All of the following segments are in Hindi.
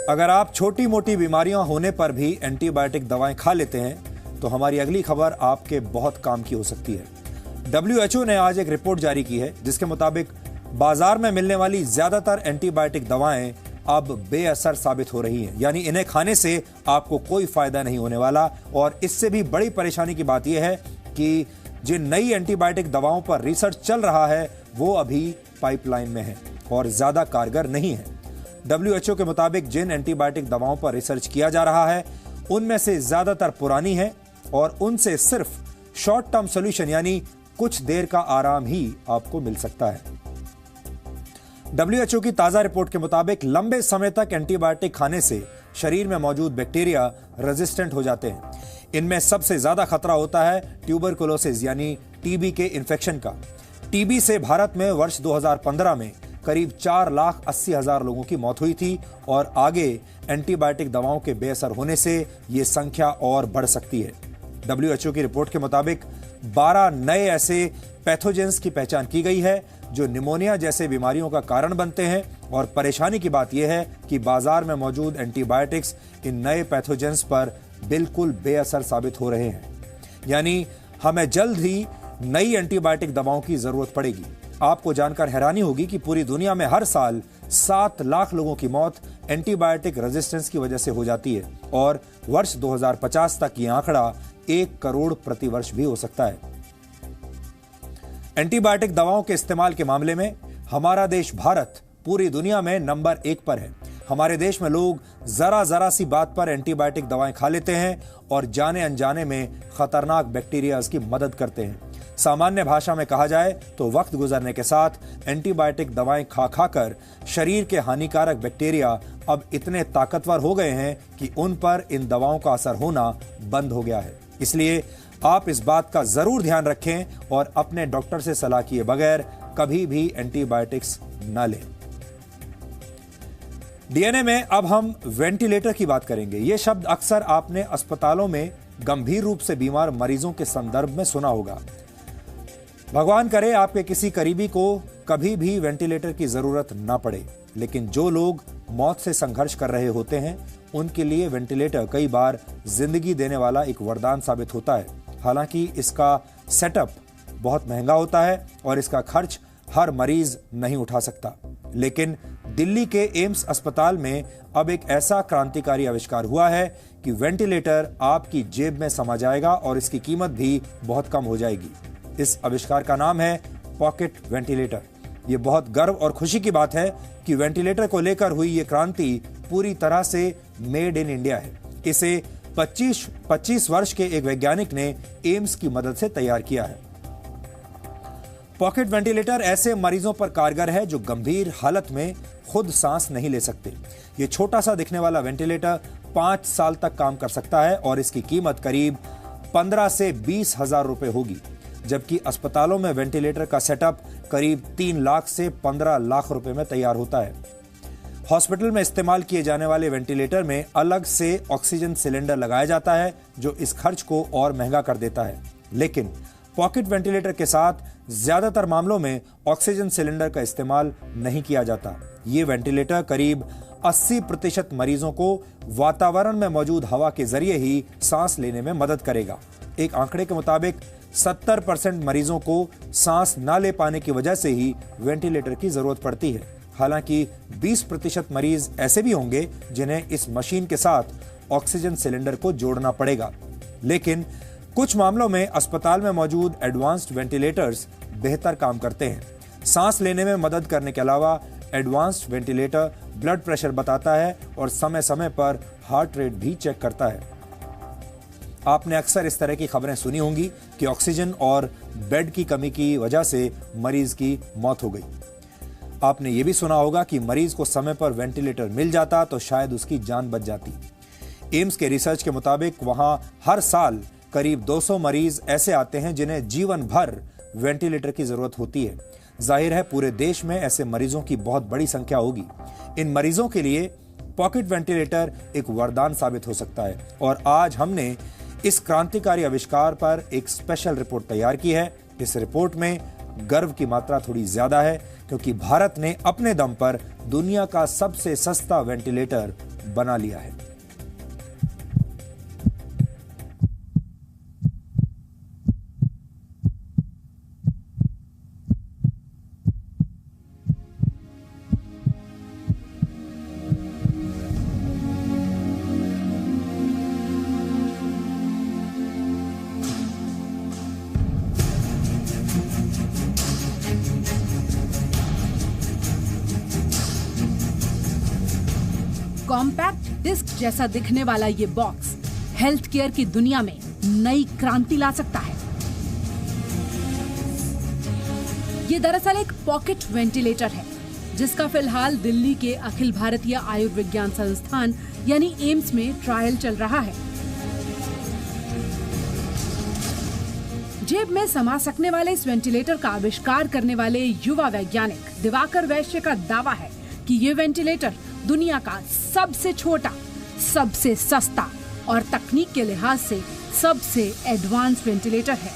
अगर आप छोटी मोटी बीमारियां होने पर भी एंटीबायोटिक दवाएं खा लेते हैं तो हमारी अगली खबर आपके बहुत काम की हो सकती है। WHO ने आज एक रिपोर्ट जारी की है जिसके मुताबिक बाजार में मिलने वाली ज्यादातर एंटीबायोटिक दवाएं अब बेअसर साबित हो रही हैं, यानी इन्हें खाने से आपको कोई फायदा नहीं होने वाला। और इससे भी बड़ी परेशानी की बात यह है कि जिन नई एंटीबायोटिक दवाओं पर रिसर्च चल रहा है वो अभी पाइपलाइन में है और ज्यादा कारगर नहीं है। WHO के मुताबिक जिन एंटीबायोटिक दवाओं पर रिसर्च किया जा रहा है उनमें से ज्यादातर पुरानी है और उनसे सिर्फ शॉर्ट टर्म सॉल्यूशन यानी कुछ देर का आराम ही आपको मिल सकता है। WHO की ताजा रिपोर्ट के मुताबिक लंबे समय तक एंटीबायोटिक खाने से शरीर में मौजूद बैक्टीरिया रेजिस्टेंट हो जाते हैं। इनमें सबसे ज्यादा खतरा होता है ट्यूबरकुलोसिस यानी टीबी के इन्फेक्शन का। टीबी से भारत में वर्ष 2015 में करीब 4,80,000 लोगों की मौत हुई थी और आगे एंटीबायोटिक दवाओं के बेअसर होने से यह संख्या और बढ़ सकती है। WHO की रिपोर्ट के मुताबिक 12 नए ऐसे पैथोजेंस की पहचान की गई है जो निमोनिया जैसे बीमारियों का कारण बनते हैं। और परेशानी की बात यह है कि बाजार में मौजूद एंटीबायोटिक्स इन नए पैथोजेंस पर बिल्कुल बेअसर साबित हो रहे हैं, यानी हमें जल्द ही नई एंटीबायोटिक दवाओं की जरूरत पड़ेगी। आपको जानकर हैरानी होगी कि पूरी दुनिया में हर साल 7 लाख लोगों की मौत एंटीबायोटिक रेजिस्टेंस की वजह से हो जाती है और वर्ष 2050 तक यह आंकड़ा 1 करोड़ प्रति वर्ष भी हो सकता है। एंटीबायोटिक दवाओं के इस्तेमाल के मामले में हमारा देश भारत पूरी दुनिया में नंबर 1 पर है। हमारे देश में लोग जरा सी बात पर एंटीबायोटिक दवाएं खा लेते हैं और जाने अनजाने में खतरनाक बैक्टीरिया की मदद करते हैं। सामान्य भाषा में कहा जाए तो वक्त गुजरने के साथ एंटीबायोटिक दवाएं खा खाकर शरीर के हानिकारक बैक्टीरिया अब इतने ताकतवर हो गए हैं कि उन पर इन दवाओं का असर होना बंद हो गया है। इसलिए आप इस बात का जरूर ध्यान रखें और अपने डॉक्टर से सलाह किए बगैर कभी भी एंटीबायोटिक्स न लें। डीएनए में अब हम वेंटिलेटर की बात करेंगे। यह शब्द अक्सर आपने अस्पतालों में गंभीर रूप से बीमार मरीजों के संदर्भ में सुना होगा। भगवान करे आपके किसी करीबी को कभी भी वेंटिलेटर की जरूरत ना पड़े, लेकिन जो लोग मौत से संघर्ष कर रहे होते हैं उनके लिए वेंटिलेटर कई बार जिंदगी देने वाला एक वरदान साबित होता है। हालांकि इसका सेटअप बहुत महंगा होता है और इसका खर्च हर मरीज नहीं उठा सकता, लेकिन दिल्ली के एम्स अस्पताल में अब एक ऐसा क्रांतिकारी आविष्कार हुआ है कि वेंटिलेटर आपकी जेब में समा जाएगा और इसकी कीमत भी बहुत कम हो जाएगी। इस आविष्कार का नाम है पॉकेट वेंटिलेटर। यह बहुत गर्व और खुशी की बात है कि वेंटिलेटर को लेकर हुई यह क्रांति पूरी तरह से मेड इन इंडिया है। इसे 25 वर्ष के एक वैज्ञानिक ने एम्स की मदद से तैयार किया है। पॉकेट वेंटिलेटर ऐसे मरीजों पर कारगर है जो गंभीर हालत में खुद सांस नहीं ले सकते। यह छोटा सा दिखने वाला वेंटिलेटर 5 साल तक काम कर सकता है और इसकी कीमत करीब 15 से 20 हजार रुपए होगी, जबकि अस्पतालों में वेंटिलेटर का सेटअप करीब 3 लाख से 15 लाख रुपए में तैयार होता है। हॉस्पिटल में इस्तेमाल किए जाने वाले वेंटिलेटर में अलग से ऑक्सीजन सिलेंडर लगाया जाता है जो इस खर्च को और महंगा कर देता है, लेकिन पॉकेट वेंटिलेटर के साथ ज्यादातर मामलों में ऑक्सीजन सिलेंडर का इस्तेमाल नहीं किया जाता। ये वेंटिलेटर करीब 80% मरीजों को वातावरण में मौजूद हवा के जरिए ही सांस लेने में मदद करेगा। एक आंकड़े के मुताबिक 70% मरीजों को सांस न ले पाने की वजह से ही वेंटिलेटर की जरूरत पड़ती है। हालांकि 20% मरीज ऐसे भी होंगे जिन्हें इस मशीन के साथ ऑक्सीजन सिलेंडर को जोड़ना पड़ेगा, लेकिन कुछ मामलों में अस्पताल में मौजूद एडवांस्ड वेंटिलेटर्स बेहतर काम करते हैं। सांस लेने में मदद करने के अलावा एडवांस्ड वेंटिलेटर ब्लड प्रेशर बताता है और समय समय पर हार्ट रेट भी चेक करता है। आपने अक्सर इस तरह की खबरें सुनी होंगी कि ऑक्सीजन और बेड की कमी की वजह से मरीज की मौत हो गई। आपने ये भी सुना होगा कि मरीज को समय पर वेंटिलेटर मिल जाता तो शायद उसकी जान बच जाती। एम्स के रिसर्च के मुताबिक वहां हर साल करीब 200 मरीज ऐसे आते हैं जिन्हें जीवन भर वेंटिलेटर की जरूरत होती है। जाहिर है पूरे देश में ऐसे मरीजों की बहुत बड़ी संख्या होगी। इन मरीजों के लिए पॉकेट वेंटिलेटर एक वरदान साबित हो सकता है और आज हमने इस क्रांतिकारी आविष्कार पर एक स्पेशल रिपोर्ट तैयार की है। इस रिपोर्ट में गर्व की मात्रा थोड़ी ज्यादा है क्योंकि भारत ने अपने दम पर दुनिया का सबसे सस्ता वेंटिलेटर बना लिया है। कॉम्पैक्ट डिस्क जैसा दिखने वाला ये बॉक्स हेल्थ केयर की दुनिया में नई क्रांति ला सकता है। ये दरअसल एक पॉकेट वेंटिलेटर है, जिसका फिलहाल दिल्ली के अखिल भारतीय आयुर्विज्ञान संस्थान यानी एम्स में ट्रायल चल रहा है। जेब में समा सकने वाले इस वेंटिलेटर का आविष्कार करने वाले युवा वैज्ञानिक दिवाकर वैश्य का दावा है कि ये वेंटिलेटर दुनिया का सबसे छोटा, सबसे सस्ता और तकनीक के लिहाज से सबसे एडवांस वेंटिलेटर है।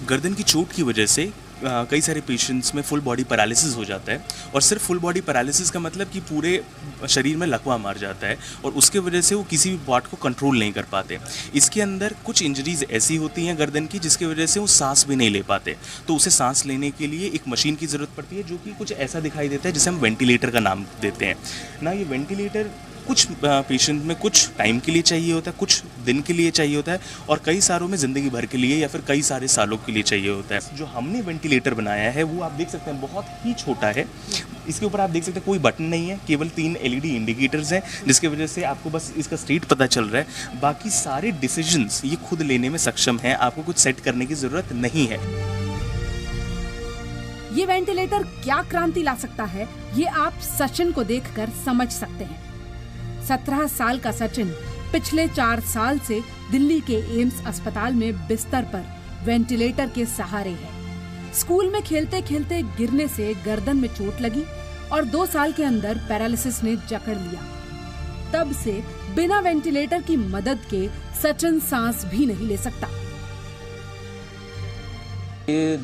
गर्दन की चोट की वजह से कई सारे पेशेंट्स में फुल बॉडी पैरालिसिस हो जाता है, और सिर्फ फुल बॉडी पैरालिसिस का मतलब कि पूरे शरीर में लकवा मार जाता है और उसके वजह से वो किसी भी पार्ट को कंट्रोल नहीं कर पाते। इसके अंदर कुछ इंजरीज ऐसी होती हैं गर्दन की जिसकी वजह से वो सांस भी नहीं ले पाते, तो उसे सांस लेने के लिए एक मशीन की ज़रूरत पड़ती है जो कि कुछ ऐसा दिखाई देता है जिसे हम वेंटिलेटर का नाम देते हैं ना। ये वेंटिलेटर कुछ पेशेंट में कुछ टाइम के लिए चाहिए होता है, कुछ दिन के लिए चाहिए होता है, और कई सारों में ज़िंदगी भर के लिए या फिर कई सारे सालों के लिए चाहिए होता है। जो हमने वेंटिलेटर बनाया है वो आप देख सकते हैं बहुत ही छोटा है। इसके ऊपर आप देख सकते हैं कोई बटन नहीं है, केवल 3 LED इंडिकेटर्स हैं जिसकी वजह से आपको बस इसका स्टेट पता चल रहा है। बाकी सारे डिसीजंस ये खुद लेने में सक्षम है, आपको कुछ सेट करने की ज़रूरत नहीं है। ये वेंटिलेटर क्या क्रांति ला सकता है, ये आप सचिन को देखकर समझ सकते हैं। 17 साल का सचिन पिछले 4 साल से दिल्ली के एम्स अस्पताल में बिस्तर पर वेंटिलेटर के सहारे है। स्कूल में खेलते खेलते गिरने से गर्दन में चोट लगी और 2 साल के अंदर पैरालिसिस ने जकड़ लिया। तब से बिना वेंटिलेटर की मदद के सचिन सांस भी नहीं ले सकता।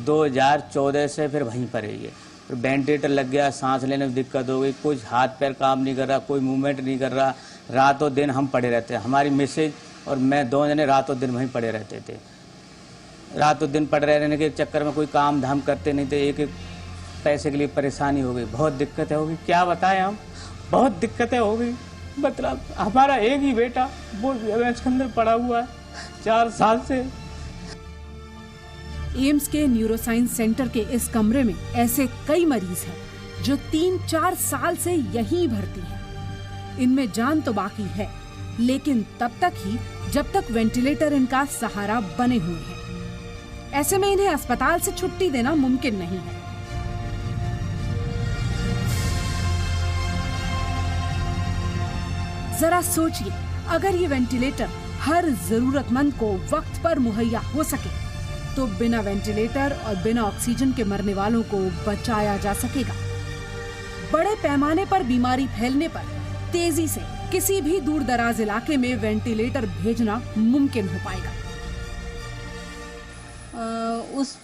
2014 से फिर वहीं पर है ये, फिर वेंटिलेटर लग गया, सांस लेने में दिक्कत हो गई, कुछ हाथ पैर काम नहीं कर रहा, कोई मूवमेंट नहीं कर रहा। रातों दिन हम पड़े रहते हैं, हमारी मिसेज और मैं 2 जने रातों दिन वहीं पड़े रहते थे। रातों दिन पड़े रहने के चक्कर में कोई काम धाम करते नहीं थे, एक एक पैसे के लिए परेशानी हो गई, बहुत दिक्कतें हो गई। क्या बताएं हम, बहुत दिक्कतें हो गई। मतलब हमारा एक ही बेटा वो एम्स के अंदर पड़ा हुआ है 4 साल से। एम्स के न्यूरोसाइंस सेंटर के इस कमरे में ऐसे कई मरीज हैं जो 3-4 साल से यहीं भर्ती हैं। इनमें जान तो बाकी है, लेकिन तब तक ही जब तक वेंटिलेटर इनका सहारा बने हुए हैं। ऐसे में इन्हें अस्पताल से छुट्टी देना मुमकिन नहीं है। जरा सोचिए, अगर ये वेंटिलेटर हर जरूरतमंद को वक्त पर मुहैया हो सके तो बिना वेंटिलेटर और बिना ऑक्सीजन के मरने वालों को बचाया जा सकेगा। बड़े पैमाने पर बीमारी फैलने पर तेजी से किसी भी दूर दराज इलाके में वेंटिलेटर भेजना मुमकिन हो पाएगा। उस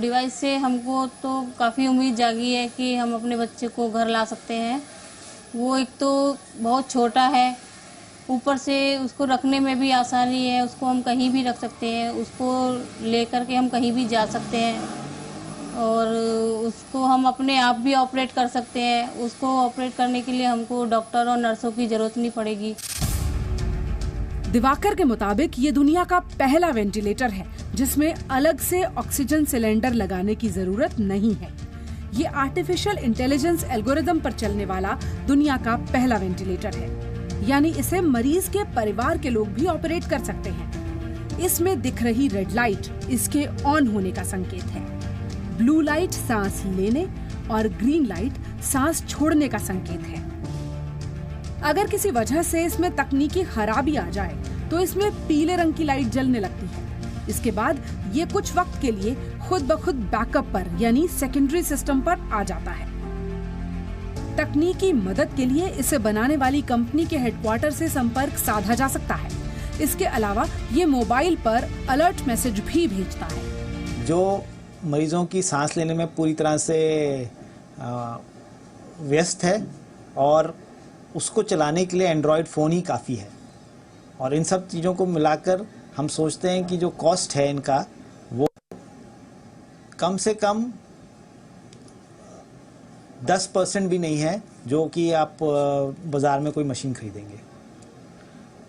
डिवाइस से हमको तो काफ़ी उम्मीद जागी है कि हम अपने बच्चे को घर ला सकते हैं। वो एक तो बहुत छोटा है, ऊपर से उसको रखने में भी आसानी है, उसको हम कहीं भी रख सकते हैं, उसको लेकर के हम कहीं भी जा सकते हैं और उसको हम अपने आप भी ऑपरेट कर सकते हैं। उसको ऑपरेट करने के लिए हमको डॉक्टर और नर्सों की जरूरत नहीं पड़ेगी। दिवाकर के मुताबिक ये दुनिया का पहला वेंटिलेटर है जिसमें अलग से ऑक्सीजन सिलेंडर लगाने की जरूरत नहीं है। ये आर्टिफिशियल इंटेलिजेंस एल्गोरिदम पर चलने वाला दुनिया का पहला वेंटिलेटर है, यानी इसे मरीज के परिवार के लोग भी ऑपरेट कर सकते हैं। इसमें दिख रही रेड लाइट इसके ऑन होने का संकेत है, ब्लू लाइट सांस लेने और ग्रीन लाइट सांस छोड़ने का संकेत है। अगर किसी वजह से इसमें तकनीकी खराबी आ जाए तो इसमें पीले रंग की लाइट जलने लगती है। इसके बाद ये कुछ वक्त के लिए खुद ब खुद बैकअप पर यानी सेकेंडरी सिस्टम पर आ जाता है। तकनीकी मदद के लिए इसे बनाने वाली कंपनी के हेडक्वार्टर से संपर्क साधा जा सकता है। इसके अलावा ये मोबाइल पर अलर्ट मैसेज भी भेजता है। जो मरीजों की सांस लेने में पूरी तरह से व्यस्त है और उसको चलाने के लिए एंड्रॉयड फ़ोन ही काफ़ी है। और इन सब चीज़ों को मिलाकर हम सोचते हैं कि जो कॉस्ट है इनका वो कम से कम 10% भी नहीं है जो कि आप बाज़ार में कोई मशीन खरीदेंगे।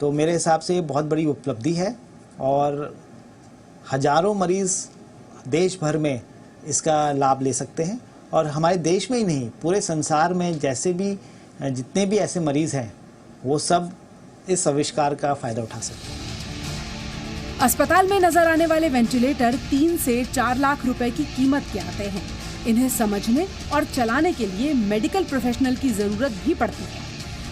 तो मेरे हिसाब से ये बहुत बड़ी उपलब्धि है और हज़ारों मरीज़ देश भर में इसका लाभ ले सकते हैं। और हमारे देश में ही नहीं, पूरे संसार में जितने भी ऐसे मरीज़ हैं वो सब इस आविष्कार का फ़ायदा उठा सकते हैं। अस्पताल में नजर आने वाले वेंटिलेटर 3 से 4 लाख रुपए की कीमत के आते हैं। इन्हें समझने और चलाने के लिए मेडिकल प्रोफेशनल की जरूरत भी पड़ती है,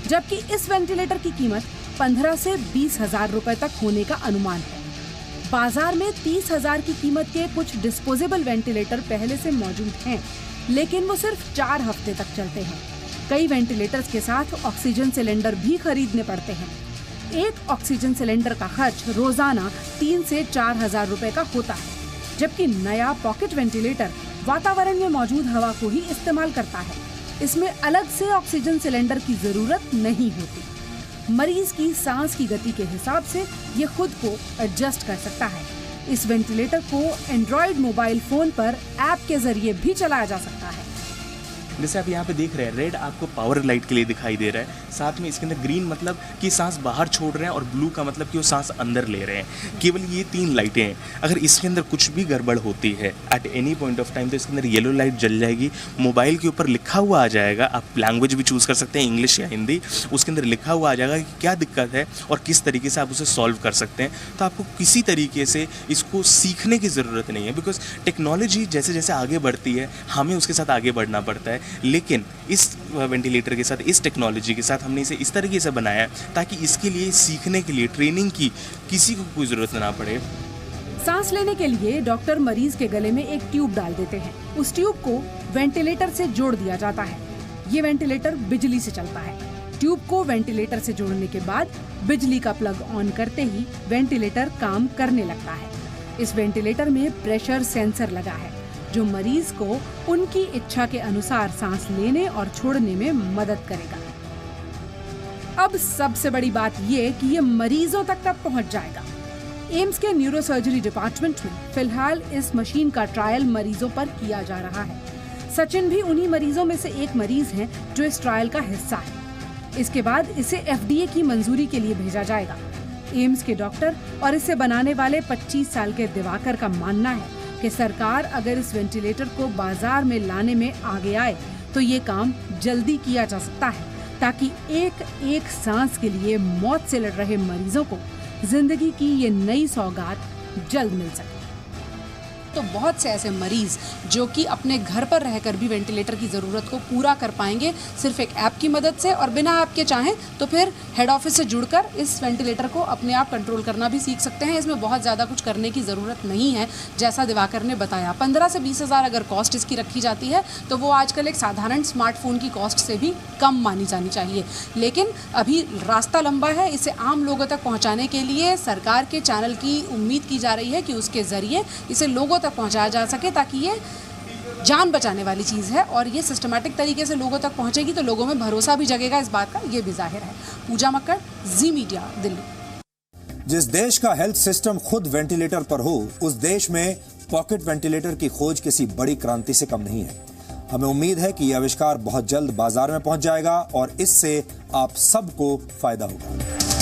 जबकि इस वेंटिलेटर की कीमत 15 से 20 हजार रुपए तक होने का अनुमान है। बाजार में 30 हजार की कीमत के कुछ डिस्पोजेबल वेंटिलेटर पहले से मौजूद हैं, लेकिन वो सिर्फ 4 हफ्ते तक चलते हैं। कई वेंटिलेटर्स के साथ ऑक्सीजन सिलेंडर भी खरीदने पड़ते हैं। एक ऑक्सीजन सिलेंडर का खर्च रोजाना 3 से 4 हजार रुपए का होता है, जबकि नया पॉकेट वेंटिलेटर वातावरण में मौजूद हवा को ही इस्तेमाल करता है। इसमें अलग से ऑक्सीजन सिलेंडर की जरूरत नहीं होती। मरीज की सांस की गति के हिसाब से ये खुद को एडजस्ट कर सकता है। इस वेंटिलेटर को एंड्रॉयड मोबाइल फोन पर ऐप के जरिए भी चलाया जा सकता है। जैसे आप यहाँ पे देख रहे हैं, रेड आपको पावर लाइट के लिए दिखाई दे रहा है, साथ में इसके अंदर ग्रीन मतलब कि सांस बाहर छोड़ रहे हैं और ब्लू का मतलब कि वो सांस अंदर ले रहे हैं। केवल ये 3 लाइटें हैं। अगर इसके अंदर कुछ भी गड़बड़ होती है at any point of time तो इसके अंदर येलो लाइट जल जाएगी। मोबाइल के ऊपर लिखा हुआ आ जाएगा, आप लैंग्वेज भी चूज़ कर सकते हैं, इंग्लिश या हिंदी। उसके अंदर लिखा हुआ आ जाएगा कि क्या दिक्कत है और किस तरीके से आप उसे सॉल्व कर सकते हैं। तो आपको किसी तरीके से इसको सीखने की ज़रूरत नहीं है, बिकॉज टेक्नोलॉजी जैसे जैसे आगे बढ़ती है हमें उसके साथ आगे बढ़ना पड़ता है। लेकिन इस वेंटिलेटर के साथ, इस टेक्नोलॉजी के साथ हमने इसे इस तरीके से बनाया है ताकि इसके लिए सीखने के लिए ट्रेनिंग की किसी को कोई ज़रूरत ना पड़े। सांस लेने के लिए डॉक्टर मरीज के गले में एक ट्यूब डाल देते हैं। उस ट्यूब को वेंटिलेटर से जोड़ दिया जाता है। ये वेंटिलेटर बिजली से चलता है। ट्यूब को वेंटिलेटर से जोड़ने के बाद बिजली का प्लग ऑन करते ही वेंटिलेटर काम करने लगता है। इस वेंटिलेटर में प्रेशर सेंसर लगा है जो मरीज को उनकी इच्छा के अनुसार सांस लेने और छोड़ने में मदद करेगा। अब सबसे बड़ी बात ये कि ये मरीजों तक कब पहुंच जाएगा। एम्स के न्यूरोसर्जरी डिपार्टमेंट में फिलहाल इस मशीन का ट्रायल मरीजों पर किया जा रहा है। सचिन भी उन्हीं मरीजों में से एक मरीज हैं जो इस ट्रायल का हिस्सा है। इसके बाद इसे FDA की मंजूरी के लिए भेजा जाएगा। एम्स के डॉक्टर और इसे बनाने वाले 25 साल के दिवाकर का मानना है कि सरकार अगर इस वेंटिलेटर को बाजार में लाने में आगे आए तो ये काम जल्दी किया जा सकता है, ताकि एक एक सांस के लिए मौत से लड़ रहे मरीजों को जिंदगी की ये नई सौगात जल्द मिल सके। तो बहुत से ऐसे मरीज जो कि अपने घर पर रहकर भी वेंटिलेटर की ज़रूरत को पूरा कर पाएंगे सिर्फ एक ऐप की मदद से, और बिना ऐप के चाहें तो फिर हेड ऑफिस से जुड़कर इस वेंटिलेटर को अपने आप कंट्रोल करना भी सीख सकते हैं। इसमें बहुत ज़्यादा कुछ करने की ज़रूरत नहीं है, जैसा दिवाकर ने बताया। 15 से 20 हज़ार अगर कॉस्ट इसकी रखी जाती है तो वो आजकल एक साधारण स्मार्टफोन की कॉस्ट से भी कम मानी जानी चाहिए। लेकिन अभी रास्ता लंबा है। इसे आम लोगों तक पहुँचाने के लिए सरकार के चैनल की उम्मीद की जा रही है कि उसके ज़रिए इसे लोगों तक पहुंचाया जा सके, ताकि ये जान बचाने वाली चीज़ है और ये सिस्टमैटिक तरीके से लोगों तक पहुंचेगी तो लोगों में भरोसा भी जगेगा इस बात का, ये भी जाहिर है। पूजा मक्कड़, जी मीडिया, दिल्ली। जिस देश का हेल्थ सिस्टम खुद वेंटिलेटर पर हो, उस देश में पॉकेट वेंटिलेटर की खोज किसी बड़ी क्रांति से कम नहीं है। हमें उम्मीद है कि यह आविष्कार बहुत जल्द बाजार में पहुंच जाएगा और इससे आप सबको फायदा होगा।